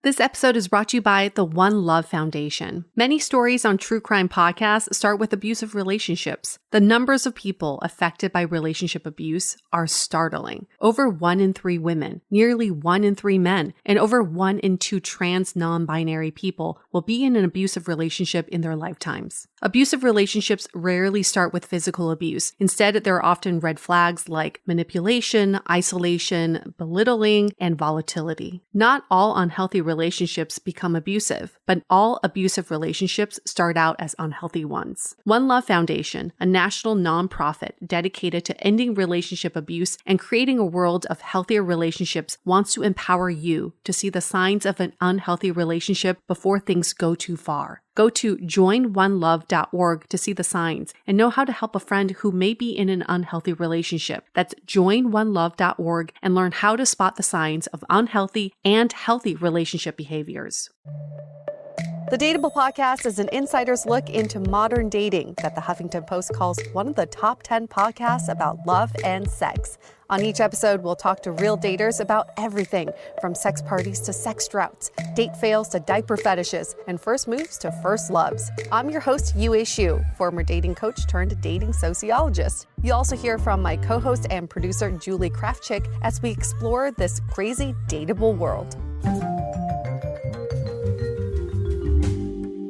This episode is brought to you by the One Love Foundation. Many stories on true crime podcasts start with abusive relationships. The numbers of people affected by relationship abuse are startling. Over 1 in 3 women, nearly 1 in 3 men, and over 1 in 2 trans non-binary people will be in an abusive relationship in their lifetimes. Abusive relationships rarely start with physical abuse. Instead, there are often red flags like manipulation, isolation, belittling, and volatility. Not all unhealthy relationships become abusive, but all abusive relationships start out as unhealthy ones. One Love Foundation, a national nonprofit dedicated to ending relationship abuse and creating a world of healthier relationships, wants to empower you to see the signs of an unhealthy relationship before things go too far. Go to joinonelove.org to see the signs and know how to help a friend who may be in an unhealthy relationship. That's joinonelove.org and learn how to spot the signs of unhealthy and healthy relationship behaviors. The Dateable podcast is an insider's look into modern dating that the Huffington Post calls one of the top 10 podcasts about love and sex. On each episode, we'll talk to real daters about everything from sex parties to sex droughts, date fails to diaper fetishes, and first moves to first loves. I'm your host, Yue Xu, former dating coach turned dating sociologist. You'll also hear from my co-host and producer, Julie Krafchick, as we explore this crazy dateable world.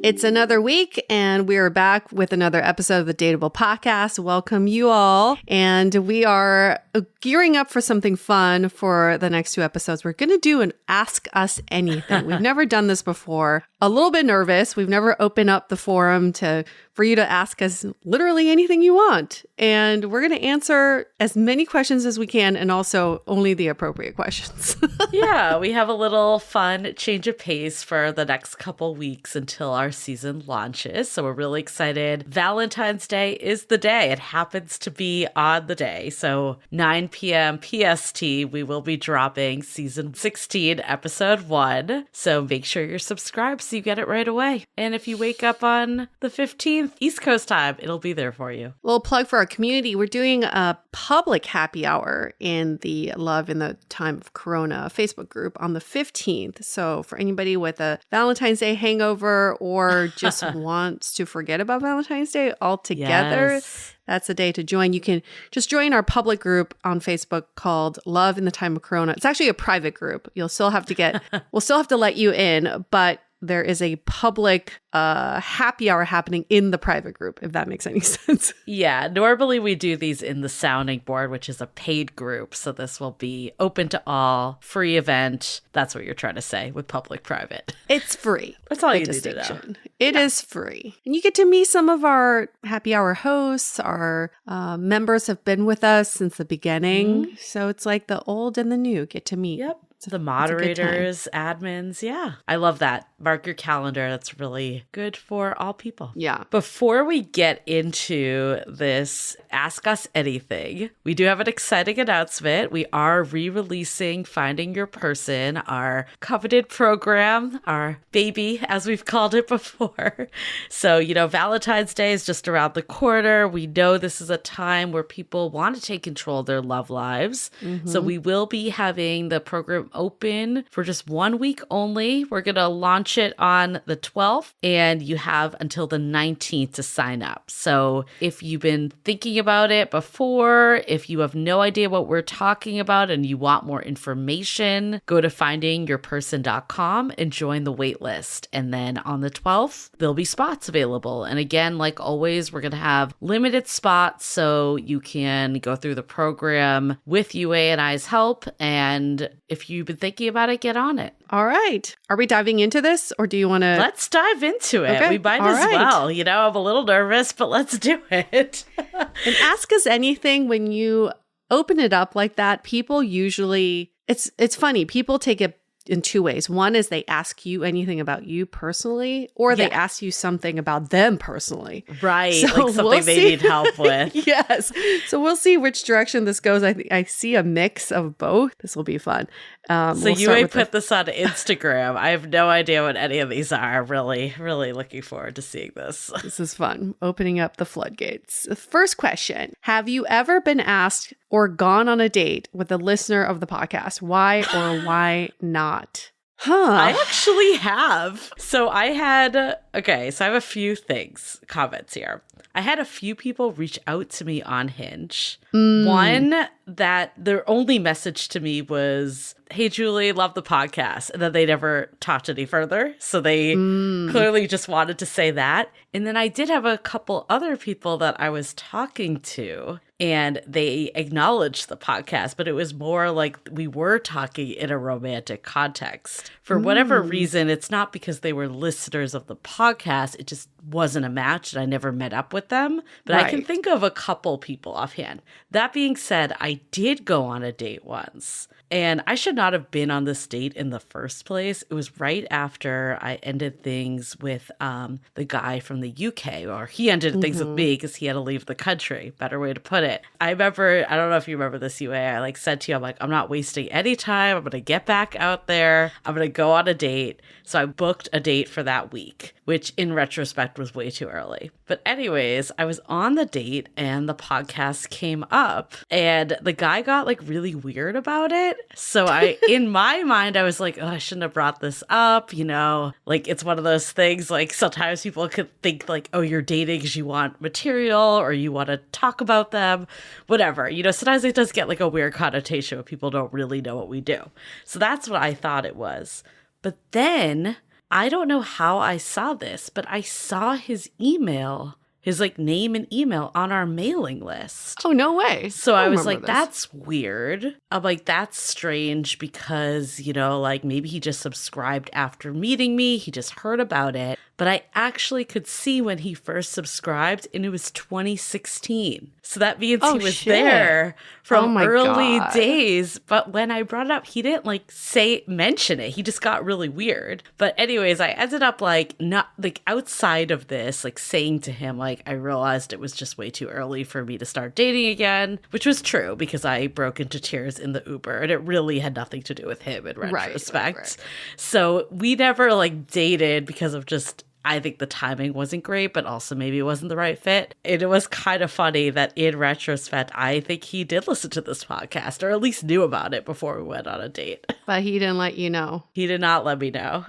It's another week, and we are back with another episode of the Dateable podcast. Welcome you all. And we are gearing up for something fun for the next 2 episodes. We're going to do an Ask Us Anything. We've never done this before. A little bit nervous. We've never opened up the forum for you to ask us literally anything you want. And we're going to answer as many questions as we can, and also only the appropriate questions. Yeah, we have a little fun change of pace for the next couple weeks until our season launches. So we're really excited. Valentine's Day is the day. It happens to be on the day. So 9 p.m. PST, we will be dropping season 16, episode 1. So make sure you're subscribed so you get it right away. And if you wake up on the 15th, East Coast time, it'll be there for you. Well, plug for our community. We're doing a public happy hour in the Love in the Time of Corona Facebook group on the 15th. So for anybody with a Valentine's Day hangover or just wants to forget about Valentine's Day altogether, yes, that's a day to join. You can just join our public group on Facebook called Love in the Time of Corona. It's actually a private group. We'll still have to let you in, but there is a public happy hour happening in the private group, if that makes any sense. Yeah, normally we do these in the Sounding Board, which is a paid group. So this will be open to all, free event. That's what you're trying to say with public-private. It's free. That's all you need to know. It is free. And you get to meet some of our happy hour hosts. Our members have been with us since the beginning. Mm-hmm. So it's like the old and the new get to meet. Yep. The moderators, admins. Yeah. I love that. Mark your calendar. That's really good for all people. Yeah. Before we get into this Ask Us Anything, we do have an exciting announcement. We are re-releasing Finding Your Person, our coveted program, our baby, as we've called it before. So, Valentine's Day is just around the corner. We know this is a time where people want to take control of their love lives. Mm-hmm. So we will be having the program open for just 1 week only. We're going to launch it on the 12th, and you have until the 19th to sign up. So if you've been thinking about it before, if you have no idea what we're talking about and you want more information, go to findingyourperson.com and join the wait list. And then on the 12th, there'll be spots available. And again, like always, we're going to have limited spots so you can go through the program with UA and I's help. And if you've been thinking about it, get on it. All right. Are we diving into this, or do you want to? Let's dive into it. Okay. We might as well. I'm a little nervous, but let's do it. And Ask Us Anything, when you open it up like that, people usually, it's funny. People take it in 2 ways. One is they ask you anything about you personally, or they ask you something about them personally. Right. So like something they need help with. Yes. So we'll see which direction this goes. I see a mix of both. This will be fun. So you may put this on Instagram. I have no idea what any of these are. Really, really looking forward to seeing this. This is fun. Opening up the floodgates. The first question. Have you ever been asked or gone on a date with a listener of the podcast? Why or why not? I actually have. So I have a few comments here. I had a few people reach out to me on Hinge. One that their only message to me was, "Hey, Julie, love the podcast." And then they never talked any further. So they clearly just wanted to say that. And then I did have a couple other people that I was talking to, and they acknowledged the podcast, but it was more like we were talking in a romantic context. For whatever reason, it's not because they were listeners of the podcast. It just wasn't a match, and I never met up with them. But I can think of a couple people offhand. That being said, I did go on a date once. And I should not have been on this date in the first place. It was right after I ended things with the guy from the UK, or he ended things with me because he had to leave the country. Better way to put it. I remember, I don't know if you remember this, UA, I said to you, I'm not wasting any time. I'm going to get back out there. I'm going to go on a date. So I booked a date for that week, which in retrospect was way too early. But anyways, I was on the date and the podcast came up and the guy got really weird about it. So in my mind, I was like, oh, I shouldn't have brought this up. It's one of those things, sometimes people could think oh, you're dating because you want material or you want to talk about them, whatever. Sometimes it does get a weird connotation when people don't really know what we do. So that's what I thought it was. But then I don't know how I saw this, but I saw his email, his name and email on our mailing list. Oh, no way. So I was like, that's weird. I'm like, that's strange because, maybe he just subscribed after meeting me. He just heard about it. But I actually could see when he first subscribed, and it was 2016. So that means he was there from early days. But when I brought it up, he didn't mention it. He just got really weird. But anyways, I ended up not outside of this, saying to him, I realized it was just way too early for me to start dating again, which was true because I broke into tears in the Uber, and it really had nothing to do with him in retrospect. Right. So we never dated because of just, I think the timing wasn't great, but also maybe it wasn't the right fit. And it was kind of funny that in retrospect, I think he did listen to this podcast, or at least knew about it before we went on a date. But he didn't let you know. He did not let me know.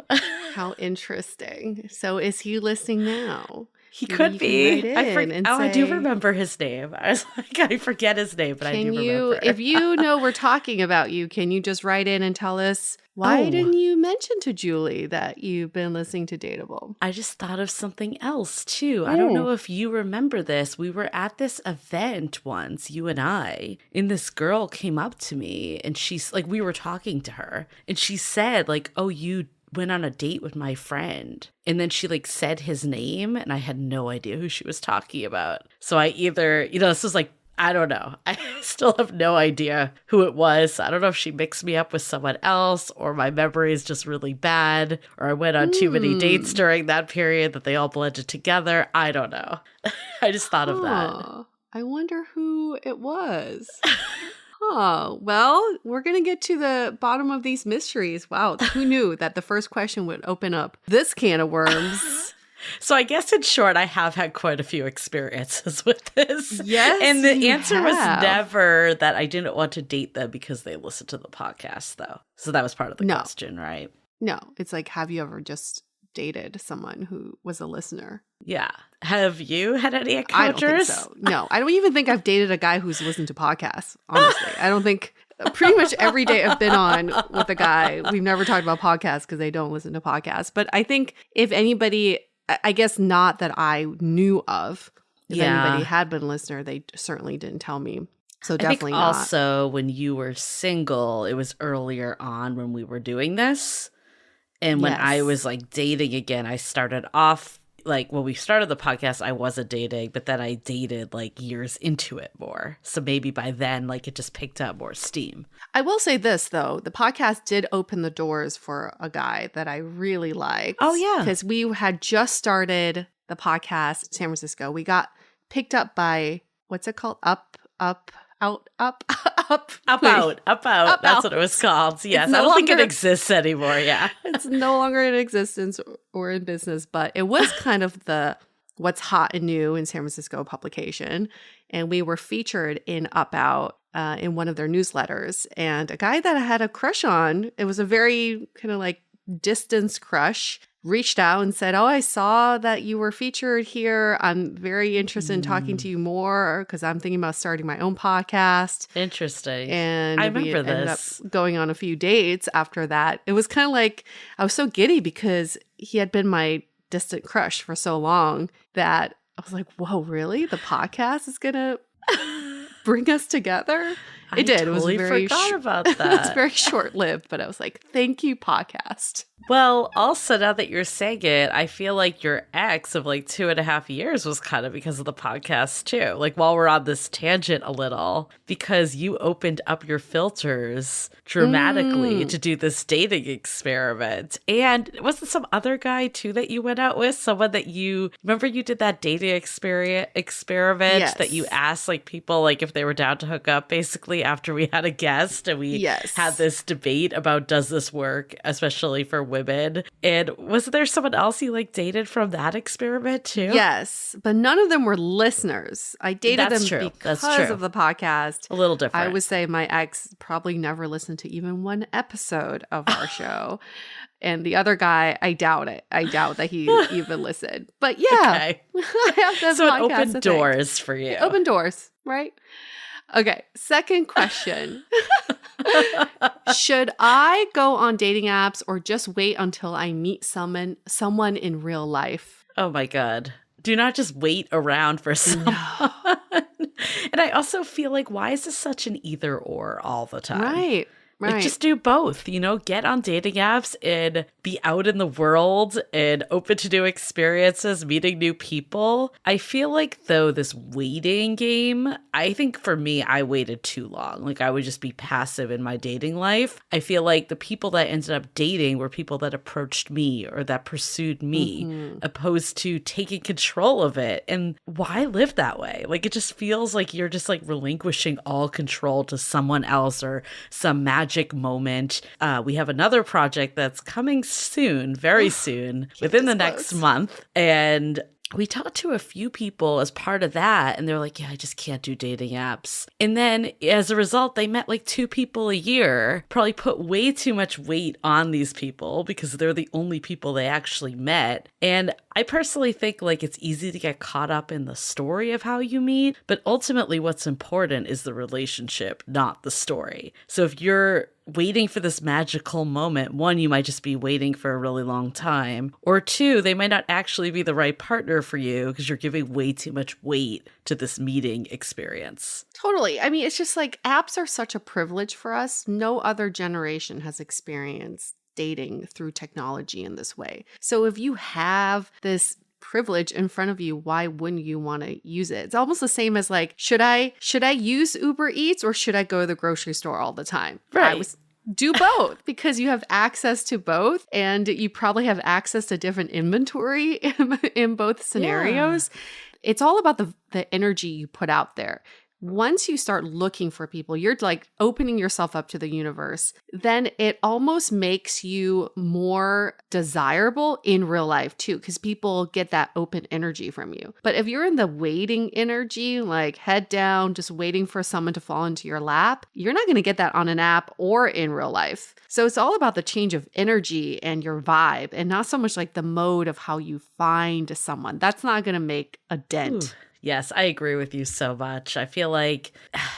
How interesting. So is he listening now? He could be. I do remember his name. I was I forget his name, but I do remember. If you know we're talking about you, can you just write in and tell us, why didn't you mention to Julie that you've been listening to Dateable? I just thought of something else, too. I don't know if you remember this. We were at this event once, you and I, and this girl came up to me, and she's we were talking to her, and she said, oh, you went on a date with my friend. And then she said his name, and I had no idea who she was talking about. So I either, this was I don't know. I still have no idea who it was. I don't know if she mixed me up with someone else, or my memory is just really bad, or I went on too many dates during that period that they all blended together. I don't know. I just thought of that. I wonder who it was. Well, we're going to get to the bottom of these mysteries. Wow, who knew that the first question would open up this can of worms? So I guess in short, I have had quite a few experiences with this. Yes, and the answer was never that I didn't want to date them because they listened to the podcast, though. So that was part of the question, right? No, it's have you ever just dated someone who was a listener? Yeah. Have you had any encounters? I don't think so. No, I don't even think I've dated a guy who's listened to podcasts, honestly. I don't think pretty much every date I've been on with a guy, we've never talked about podcasts because they don't listen to podcasts. But I think if anybody, I guess not that I knew of, if anybody had been a listener, they certainly didn't tell me. So definitely not. Also, when you were single, it was earlier on when we were doing this. And when I was dating again, I started off when we started the podcast, I wasn't dating, but then I dated years into it more. So maybe by then, it just picked up more steam. I will say this, though. The podcast did open the doors for a guy that I really liked. Oh, yeah. Because we had just started the podcast in San Francisco. We got picked up by, what's it called? Up. That's what it was called. Yes, I don't think it exists anymore. Yeah, it's no longer in existence or in business, but it was kind of the what's hot and new in San Francisco publication, and we were featured in Up Out in one of their newsletters. And a guy that I had a crush on. It was a very kind of distance crush reached out and said, "Oh, I saw that you were featured here. I'm very interested in talking to you more because I'm thinking about starting my own podcast." Interesting. And I remember ended up this. going on a few dates after that. It was kind of like I was so giddy because he had been my distant crush for so long that I was like, whoa, really? The podcast is going to bring us together? It did. Totally it was very forgot about It was that. very short-lived, but I was like, thank you, podcast. Well, also now that you're saying it, I feel like your ex of like 2.5 years was kind of because of the podcast too. Like while we're on this tangent a little, because you opened up your filters dramatically to do this dating experiment. And wasn't some other guy too that you went out with? Someone that you remember you did that dating experiment Yes. that you asked like people like if they were down to hook up basically after we had a guest and we Yes. had this debate about does this work, especially for women. And was there someone else you like dated from that experiment too? Yes, but none of them were listeners. I dated That's them true. because That's true. of the podcast. A little different. I would say my ex probably never listened to even one episode of our show. And the other guy, I doubt it. I doubt that he even listened. But yeah, Okay. I have that So it podcast opened to thank. doors for you. It opened doors, right? Okay, second question. Should I go on dating apps or just wait until I meet someone in real life? Oh my God. Do not just wait around for someone. And I also feel like, why is this such an either or all the time? Right. Like, just do both, get on dating apps and be out in the world and open to new experiences, meeting new people. I feel like, though, this waiting game, I think for me, I waited too long. Like, I would just be passive in my dating life. I feel like the people that ended up dating were people that approached me or that pursued me, opposed to taking control of it. And why live that way? Like, it just feels like you're just like relinquishing all control to someone else or some magic moment. We have another project that's coming soon, very soon, within the next month. And we talked to a few people as part of that, and they're like, yeah, I just can't do dating apps. And then as a result, they met like 2 people a year, probably put way too much weight on these people because they're the only people they actually met. And I personally think like it's easy to get caught up in the story of how you meet, but ultimately what's important is the relationship, not the story. So if you're waiting for this magical moment, 1, you might just be waiting for a really long time, or 2, they might not actually be the right partner for you because you're giving way too much weight to this meeting experience. Totally. I mean, it's just like apps are such a privilege for us. No other generation has experienced dating through technology in this way. So if you have this privilege in front of you, why wouldn't you want to use it? It's almost the same as like, should I use Uber Eats or should I go to the grocery store all the time? Right. Do both because you have access to both and you probably have access to different inventory in both scenarios. Yeah. It's all about the energy you put out there. Once you start looking for people, you're like opening yourself up to the universe, then it almost makes you more desirable in real life too, because people get that open energy from you. But if you're in the waiting energy, like head down, just waiting for someone to fall into your lap, you're not going to get that on an app or in real life. So it's all about the change of energy and your vibe and not so much like the mode of how you find someone. That's not going to make a dent. Ooh. Yes, I agree with you so much. I feel like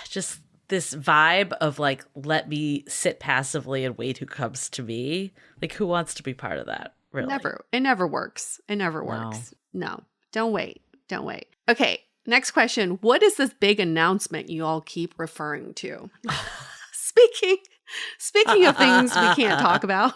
just this vibe of like, let me sit passively and wait who comes to me. Like, who wants to be part of that? Really? Never. It never works. It never works. No. Don't wait. Don't wait. Okay. Next question. What is this big announcement you all keep referring to? Speaking of things we can't talk about.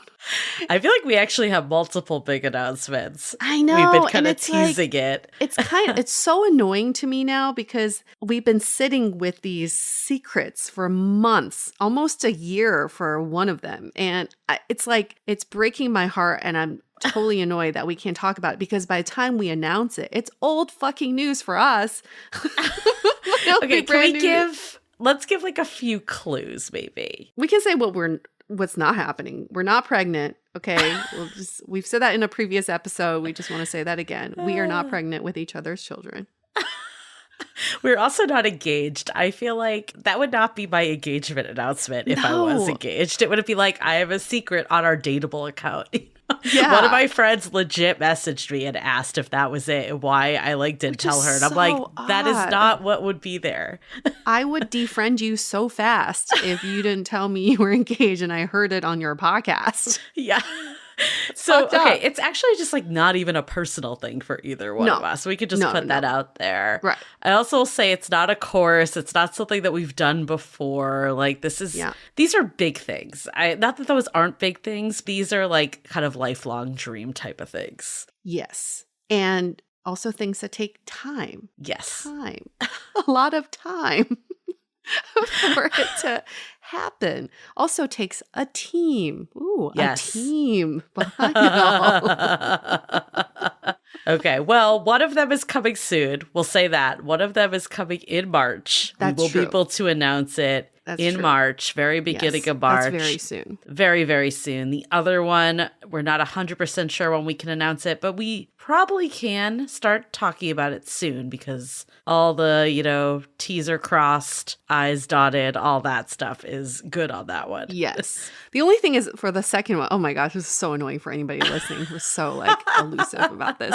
I feel like we actually have multiple big announcements. I know. We've been kind of teasing it. It's so annoying to me now because we've been sitting with these secrets for months, almost a year for one of them. And it's like, it's breaking my heart and I'm totally annoyed that we can't talk about it because by the time we announce it, it's old fucking news for us. Okay, let's give like a few clues, maybe. We can say what's not happening. We're not pregnant. Okay. We've said that in a previous episode. We just want to say that again. We are not pregnant with each other's children. We're also not engaged. I feel like that would not be my engagement announcement if I was engaged. It would be like, I have a secret on our Dateable account. Yeah. One of my friends legit messaged me and asked if that was it and why I didn't tell her. And I'm like, that is not what would be there. I would defriend you so fast if you didn't tell me you were engaged and I heard it on your podcast. Yeah. So, okay, it's actually just not even a personal thing for either one of us. We could just put that out there. Right. I also say it's not a course. It's not something that we've done before. These are big things. Not that those aren't big things. These are kind of lifelong dream type of things. Yes. And also things that take time. Yes. Time. A lot of time. For it to happen. Also takes a team. Ooh, yes. A team behind it all. Okay, well, one of them is coming soon. We'll say that. One of them is coming in March. That's we will true. be able to announce it in March, very beginning of March. That's very soon. Very, very soon. The other one, we're not 100% sure when we can announce it, but we probably can start talking about it soon because all the, T's are crossed, I's dotted, all that stuff is good on that one. Yes. The only thing is for the second one, oh my gosh, this is so annoying for anybody listening. We're so elusive about this.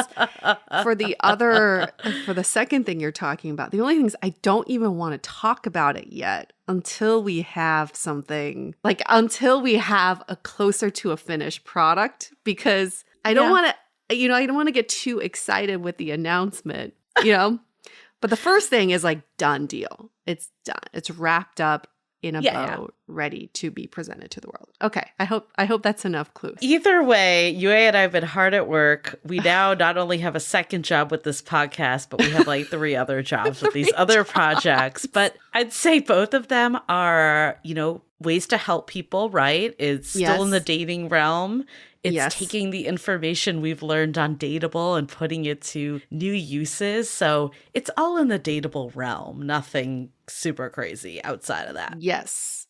For the second thing you're talking about, the only thing is I don't even want to talk about it yet until we have something, until we have a closer to a finished product, because I don't want to, I don't want to get too excited with the announcement, But the first thing is done deal. It's done. It's wrapped up in a bow, ready to be presented to the world. Okay. I hope that's enough clues. Either way, Yue and I have been hard at work. We now not only have a second job with this podcast, but we have 3 other jobs with these other projects. But I'd say both of them are, ways to help people, right? It's still in the dating realm. It's taking the information we've learned on Dateable and putting it to new uses. So it's all in the Dateable realm. Nothing super crazy outside of that. Yes.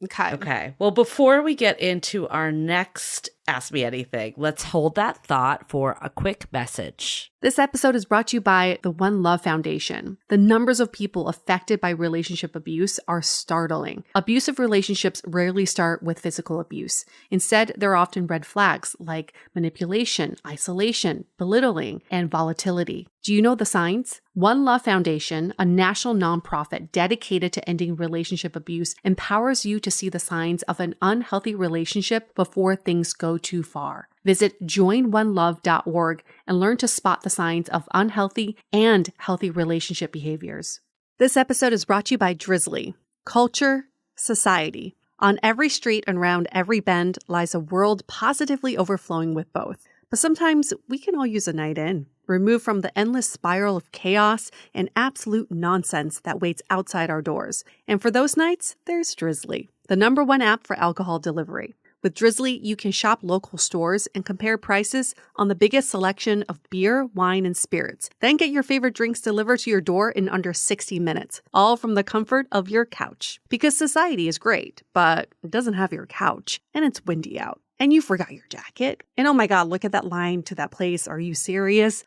Okay. Okay. Well, before we get into our next Ask Me Anything, let's hold that thought for a quick message. This episode is brought to you by the One Love Foundation. The numbers of people affected by relationship abuse are startling. Abusive relationships rarely start with physical abuse. Instead, there are often red flags like manipulation, isolation, belittling, and volatility. Do you know the signs? One Love Foundation, a national nonprofit dedicated to ending relationship abuse, empowers you to see the signs of an unhealthy relationship before things go too far. Visit joinonelove.org and learn to spot the signs of unhealthy and healthy relationship behaviors. This episode is brought to you by Drizzly. Culture, society. On every street and around every bend lies a world positively overflowing with both. But sometimes we can all use a night in, removed from the endless spiral of chaos and absolute nonsense that waits outside our doors. And for those nights, there's Drizzly, the #1 app for alcohol delivery. With Drizzly, you can shop local stores and compare prices on the biggest selection of beer, wine, and spirits. Then get your favorite drinks delivered to your door in under 60 minutes, all from the comfort of your couch. Because society is great, but it doesn't have your couch, and it's windy out. And you forgot your jacket. And oh my God, look at that line to that place. Are you serious?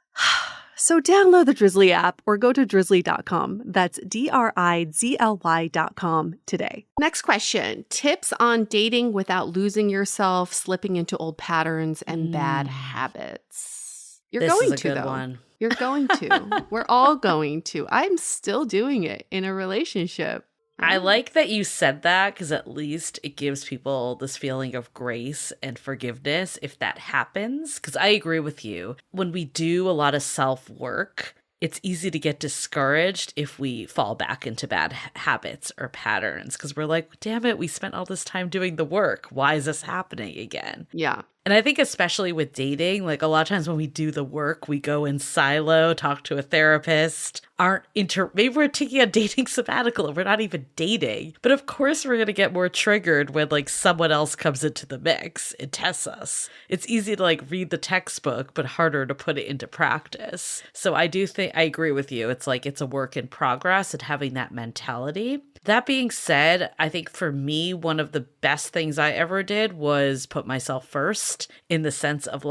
So download the Drizzly app or go to drizzly.com. That's DRIZLY.com today. Next question. Tips on dating without losing yourself, slipping into old patterns and bad habits. You're going to, though. One. You're going to. We're all going to. I'm still doing it in a relationship. I like that you said that because at least it gives people this feeling of grace and forgiveness if that happens. Because I agree with you. When we do a lot of self-work, it's easy to get discouraged if we fall back into bad habits or patterns because we're like, damn it, we spent all this time doing the work. Why is this happening again? Yeah. And I think especially with dating, a lot of times when we do the work, we go in silo, talk to a therapist, maybe we're taking a dating sabbatical and we're not even dating. But of course we're going to get more triggered when someone else comes into the mix and tests us. It's easy to read the textbook, but harder to put it into practice. So I do think I agree with you. It's it's a work in progress and having that mentality. That being said, I think for me, one of the best things I ever did was put myself first in the sense of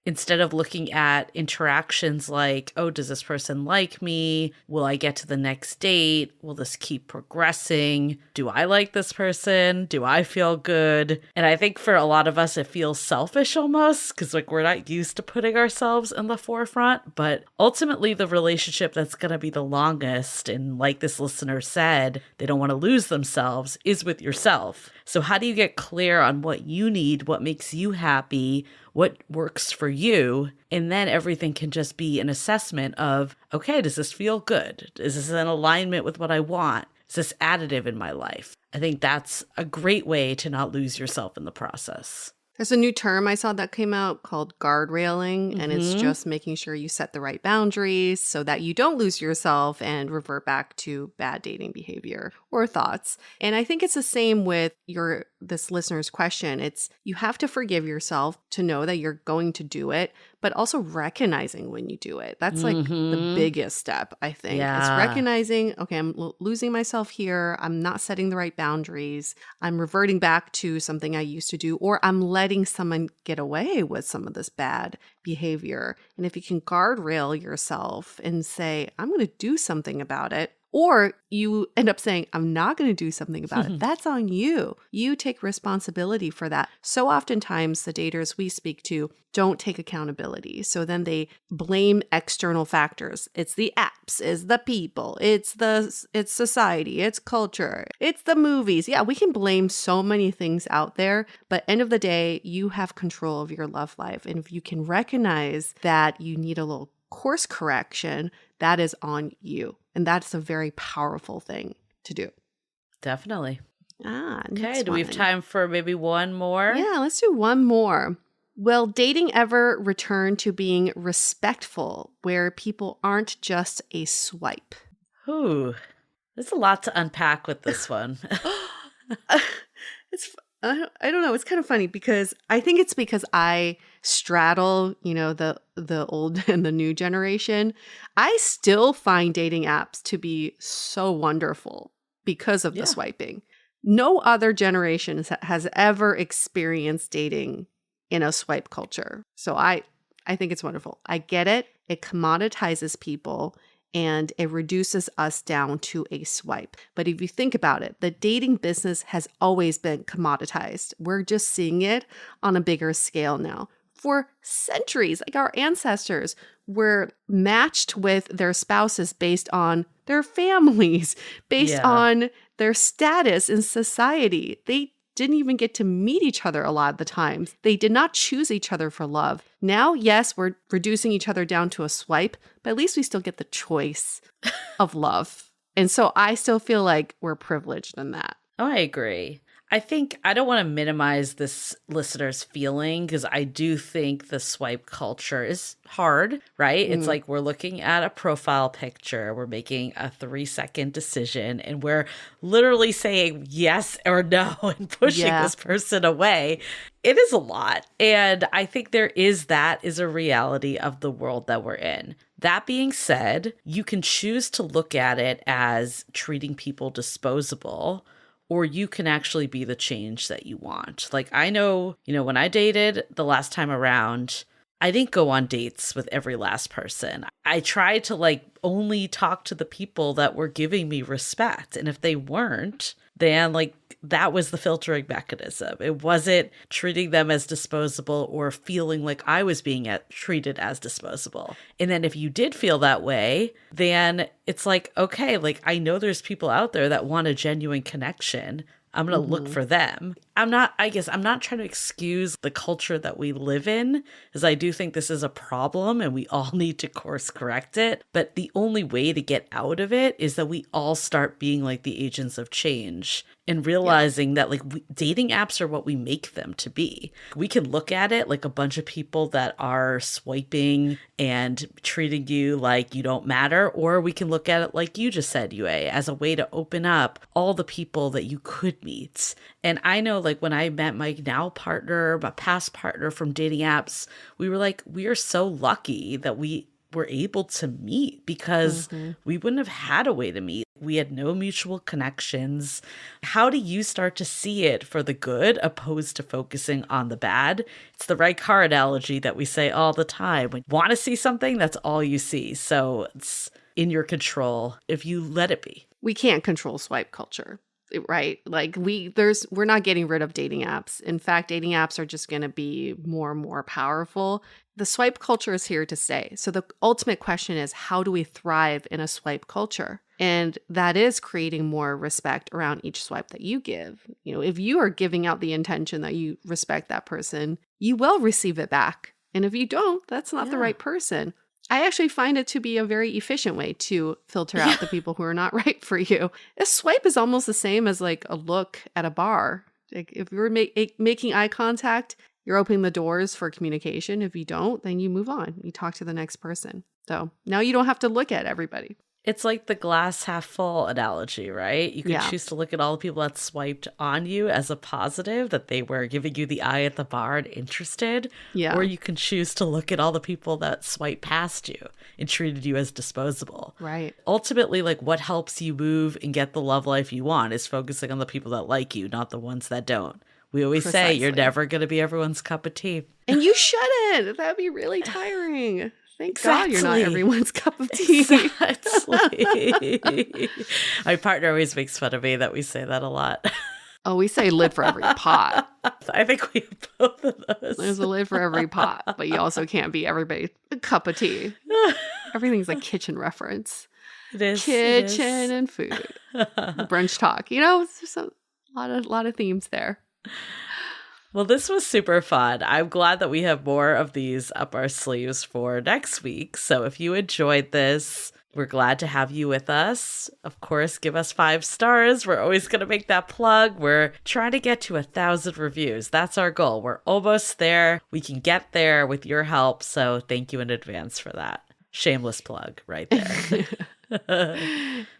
instead of looking at interactions like, oh, does this person like me? Will I get to the next date? Will this keep progressing? Do I like this person? Do I feel good? And I think for a lot of us, it feels selfish almost because like we're not used to putting ourselves in the forefront. But ultimately, the relationship that's going to be the longest, and like this listener said, they don't want to lose themselves, is with yourself. So how do you get clear on what you need, what makes you happy, what works for you? And then everything can just be an assessment of, okay, does this feel good? Is this in alignment with what I want? Is this additive in my life? I think that's a great way to not lose yourself in the process. There's a new term I saw that came out called guardrailing, and it's just making sure you set the right boundaries so that you don't lose yourself and revert back to bad dating behavior or thoughts. And I think it's the same with this listener's question. It's you have to forgive yourself to know that you're going to do it, but also recognizing when you do it. That's like the biggest step, I think. Yeah. It's recognizing, okay, I'm losing myself here. I'm not setting the right boundaries. I'm reverting back to something I used to do, or I'm letting someone get away with some of this bad behavior. And if you can guardrail yourself and say, I'm going to do something about it, or you end up saying, I'm not going to do something about it. That's on you. You take responsibility for that. So oftentimes the daters we speak to don't take accountability. So then they blame external factors. It's the apps, it's the people, it's society, it's culture, it's the movies. Yeah, we can blame so many things out there, but end of the day, you have control of your love life. And if you can recognize that you need a little course correction, that is on you. And that's a very powerful thing to do. Definitely. Okay, do we have time for maybe one more? Yeah, let's do one more. Will dating ever return to being respectful, where people aren't just a swipe? Ooh, there's a lot to unpack with this one. I don't know. It's kind of funny because I think it's because I straddle, the old and the new generation. I still find dating apps to be so wonderful because of the swiping. No other generation has ever experienced dating in a swipe culture. So I think it's wonderful. I get it. It commoditizes people and it reduces us down to a swipe. But if you think about it, the dating business has always been commoditized. We're just seeing it on a bigger scale now. For centuries, like our ancestors were matched with their spouses based on their families, based on their status in society. They didn't even get to meet each other a lot of the times. They did not choose each other for love. Now, yes, we're reducing each other down to a swipe, but at least we still get the choice of love. And so I still feel like we're privileged in that. Oh, I agree. I think I don't want to minimize this listener's feeling because I do think the swipe culture is hard, right? It's like we're looking at a profile picture, we're making a 3-second decision, and we're literally saying yes or no and pushing this person away. It is a lot. And I think that is a reality of the world that we're in. That being said, you can choose to look at it as treating people disposable, or you can actually be the change that you want. Like I know, when I dated the last time around, I didn't go on dates with every last person. I tried to only talk to the people that were giving me respect. And if they weren't, then that was the filtering mechanism. It wasn't treating them as disposable or feeling like I was being treated as disposable. And then if you did feel that way, then it's okay, I know there's people out there that want a genuine connection. I'm going to look for them. I'm not trying to excuse the culture that we live in, as I do think this is a problem and we all need to course correct it. But the only way to get out of it is that we all start being like the agents of change and realizing that dating apps are what we make them to be. We can look at it like a bunch of people that are swiping and treating you like you don't matter, or we can look at it like you just said, Yue, as a way to open up all the people that you could meet. And I know when I met my now partner, my past partner from dating apps, we were we are so lucky that we were able to meet because we wouldn't have had a way to meet. we had no mutual connections. How do you start to see it for the good opposed to focusing on the bad? It's the right car analogy that we say all the time. When you want to see something, that's all you see. So it's in your control if you let it be. We can't control swipe culture, right? Like we're not getting rid of dating apps. In fact, dating apps are just going to be more and more powerful. The swipe culture is here to stay. So the ultimate question is, how do we thrive in a swipe culture? And that is creating more respect around each swipe that you give. You know, if you are giving out the intention that you respect that person, you will receive it back. And if you don't, that's not the right person. I actually find it to be a very efficient way to filter out the people who are not right for you. A swipe is almost the same as like a look at a bar. Like if you're making eye contact, you're opening the doors for communication. If you don't, then you move on. You talk to the next person. So now you don't have to look at everybody. It's like the glass half full analogy, right? You can choose to look at all the people that swiped on you as a positive, that they were giving you the eye at the bar and interested. Yeah. Or you can choose to look at all the people that swiped past you and treated you as disposable. Right. Ultimately, like what helps you move and get the love life you want is focusing on the people that like you, not the ones that don't. We always say you're never going to be everyone's cup of tea. And you shouldn't. That'd be really tiring. Thank God you're not everyone's cup of tea. Exactly. My partner always makes fun of me that we say that a lot. Oh, we say lid for every pot. I think we have both of those. There's a lid for every pot, but you also can't be everybody's cup of tea. Everything's a kitchen reference. It is. Kitchen and food. Brunch talk. You know, it's just a lot of themes there. Well, this was super fun. I'm glad that we have more of these up our sleeves for next week. So if you enjoyed this, we're glad to have you with us. Of course, give us 5 stars. We're always going to make that plug. We're trying to get to 1,000 reviews. That's our goal. We're almost there. We can get there with your help. So thank you in advance for that. Shameless plug right there.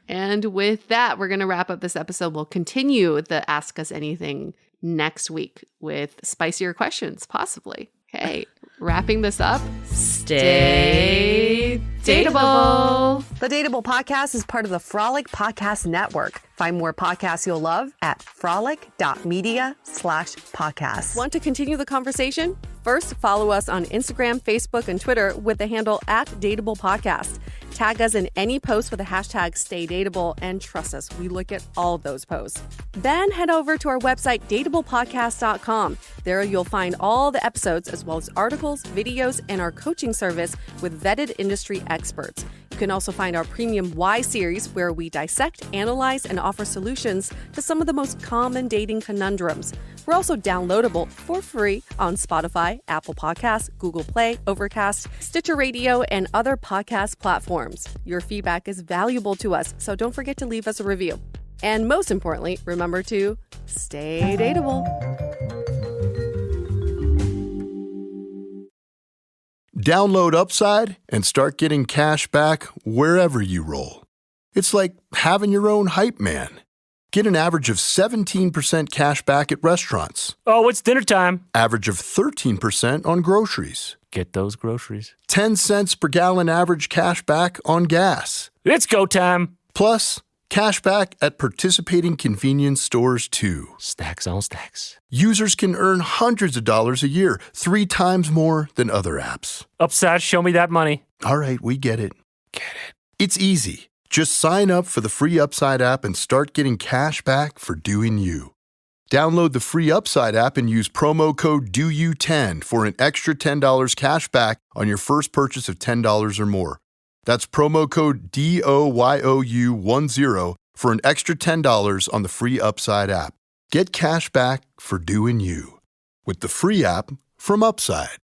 And with that, we're going to wrap up this episode. We'll continue the Ask Us Anything next week with spicier questions, possibly. Okay, wrapping this up, stay dateable. The Dateable Podcast is part of the Frolic Podcast Network. Find more podcasts you'll love at frolic.media/podcast. Want to continue the conversation? First, follow us on Instagram, Facebook, and Twitter with the handle @DateablePodcast. Tag us in any post with the hashtag StayDateable, and trust us, we look at all of those posts. Then head over to our website, dateablepodcast.com. There you'll find all the episodes as well as articles, videos, and our coaching service with vetted industry experts. You can also find our premium Why series, where we dissect, analyze, and offer solutions to some of the most common dating conundrums. We're also downloadable for free on Spotify, Apple Podcasts, Google Play, Overcast, Stitcher Radio, and other podcast platforms. Your feedback is valuable to us, so don't forget to leave us a review. And most importantly, remember to stay dateable. Download Upside and start getting cash back wherever you roll. It's like having your own hype man. Get an average of 17% cash back at restaurants. Oh, it's dinner time. Average of 13% on groceries. Get those groceries. 10 cents per gallon average cash back on gas. It's go time. Plus, cash back at participating convenience stores too. Stacks on stacks. Users can earn hundreds of dollars a year, 3 times more than other apps. Upside, show me that money. All right, we get it. It's easy. Just sign up for the free Upside app and start getting cash back for doing you. Download the free Upside app and use promo code DOYOU10 for an extra $10 cash back on your first purchase of $10 or more. That's promo code DOYOU10 for an extra $10 on the free Upside app. Get cash back for doing you with the free app from Upside.